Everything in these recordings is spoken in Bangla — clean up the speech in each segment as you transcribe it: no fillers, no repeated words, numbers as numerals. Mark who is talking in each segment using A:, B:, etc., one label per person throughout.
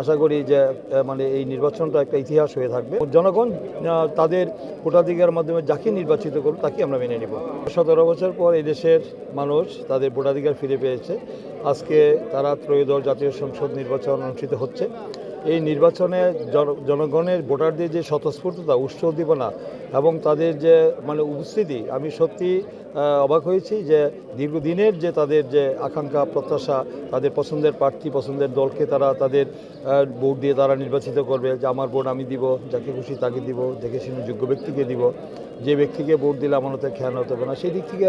A: আশা করি যে মানে এই নির্বাচনটা একটা ইতিহাস হয়ে থাকবে। জনগণ তাদের ভোটাধিকারের মাধ্যমে যাকে নির্বাচিত করুক তাকে আমরা মেনে নিব। 17 বছর পর এই দেশের মানুষ তাদের ভোটাধিকার ফিরে পেয়েছে। আজকে তারা ত্রয়োদশ জাতীয় সংসদ নির্বাচন অনুষ্ঠিত হচ্ছে। এই নির্বাচনে জনগণের ভোটারদের যে স্বতঃস্ফূর্ততা, উদ্দীপনা এবং তাদের যে মানে উপস্থিতি, আমি সত্যি অবাক হয়েছি যে দীর্ঘদিনের যে তাদের যে আকাঙ্ক্ষা, প্রত্যাশা, তাদের পছন্দের প্রার্থী, পছন্দের দলকে তারা তাদের ভোট দিয়ে তারা নির্বাচিত করবে যে আমার ভোট আমি দিব, যাকে খুশি তাকে দিব, দেখে শুনে যোগ্য ব্যক্তিকে দিব, যে ব্যক্তিকে ভোট দিলে আমানতের খেয়ানত হবে না। সেই দিক থেকে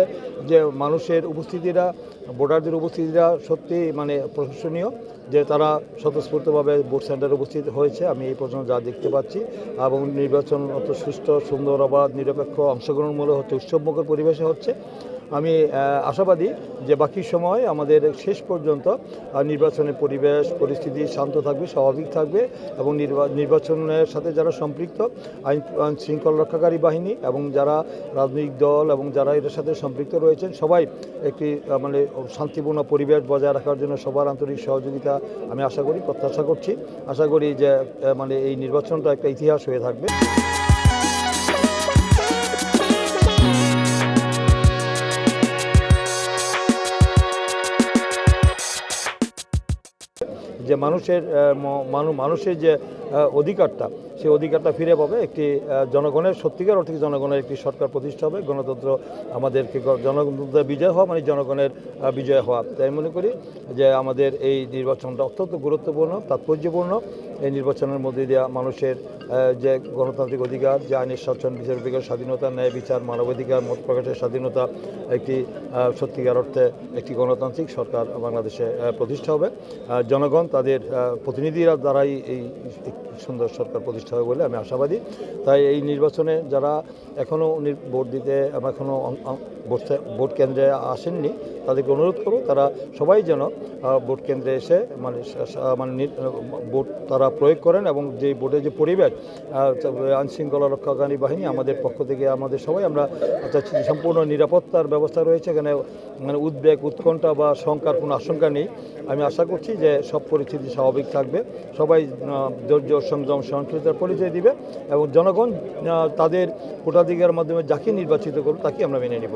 A: যে মানুষের উপস্থিতিরা, ভোটারদের উপস্থিতিরা সত্যি মানে প্রশংসনীয় যে তারা স্বতঃস্ফূর্তভাবে ভোট সেন্টারে উপস্থিত হয়েছে। আমি এই পর্যন্ত যা দেখতে পাচ্ছি এবং নির্বাচন অত সুষ্ঠু, সুন্দর, অবাধ, নিরপেক্ষ, অংশগ্রহণমূলক হচ্ছে, উৎসবমুখর পরিবেশে হচ্ছে। আমি আশাবাদী যে বাকি সময় আমাদের শেষ পর্যন্ত নির্বাচনের পরিবেশ পরিস্থিতি শান্ত থাকবে, স্বাভাবিক থাকবে এবং নির্বাচনের সাথে যারা সম্পৃক্ত আইন শৃঙ্খলা রক্ষাকারী বাহিনী এবং যারা রাজনৈতিক দল এবং যারা এটার সাথে সম্পৃক্ত রয়েছেন সবাই একটি মানে শান্তিপূর্ণ পরিবেশ বজায় রাখার জন্য সবার আন্তরিক সহযোগিতা আমি আশা করি, প্রত্যাশা করছি। আশা করি যে মানে এই নির্বাচনটা একটা ইতিহাস হয়ে থাকবে। যে মানুষের যে অধিকারটা, সেই অধিকারটা ফিরে পাবে। একটি জনগণের, সত্যিকার অর্থে জনগণের একটি সরকার প্রতিষ্ঠা হবে। গণতন্ত্র আমাদেরকে, জনগণতন্ত্রের বিজয় হওয়া মানে জনগণের বিজয় হওয়া। তাই মনে করি যে আমাদের এই নির্বাচনটা অত্যন্ত গুরুত্বপূর্ণ, তাৎপর্যপূর্ণ। এই নির্বাচনের মধ্যে দিয়ে মানুষের যে গণতান্ত্রিক অধিকার, যে আইনের শাসন, বিচার বিভাগের স্বাধীনতা, ন্যায় বিচার, মানবাধিকার, মত প্রকাশের স্বাধীনতা, একটি সত্যিকার অর্থে একটি গণতান্ত্রিক সরকার বাংলাদেশে প্রতিষ্ঠা হবে। জনগণ তাদের প্রতিনিধিরা দ্বারাই এই সুন্দর সরকার প্রতিষ্ঠা হবে বলে আমি আশাবাদী। তাই এই নির্বাচনে যারা এখনও ভোট দিতে এখনও ভোট কেন্দ্রে আসেননি তাদেরকে অনুরোধ করব তারা সবাই যেন ভোট কেন্দ্রে এসে মানে ভোট তারা প্রয়োগ করেন এবং যে ভোটের যে পরিবেশ, আইনশৃঙ্খলা রক্ষাকারী বাহিনী আমাদের পক্ষ থেকে আমাদের সবাই আমরা সম্পূর্ণ নিরাপত্তার ব্যবস্থা রয়েছে। এখানে মানে উদ্বেগ, উৎকণ্ঠা বা শঙ্কার কোনো আশঙ্কা নেই। আমি আশা করছি যে সব পরিস্থিতি স্বাভাবিক থাকবে, সবাই ধৈর্য, সংযম, সহনশীলতার পরিচয় দিবে এবং জনগণ তাদের ভোটাধিকারের মাধ্যমে যাকে নির্বাচিত করুক তাকে আমরা মেনে নিব।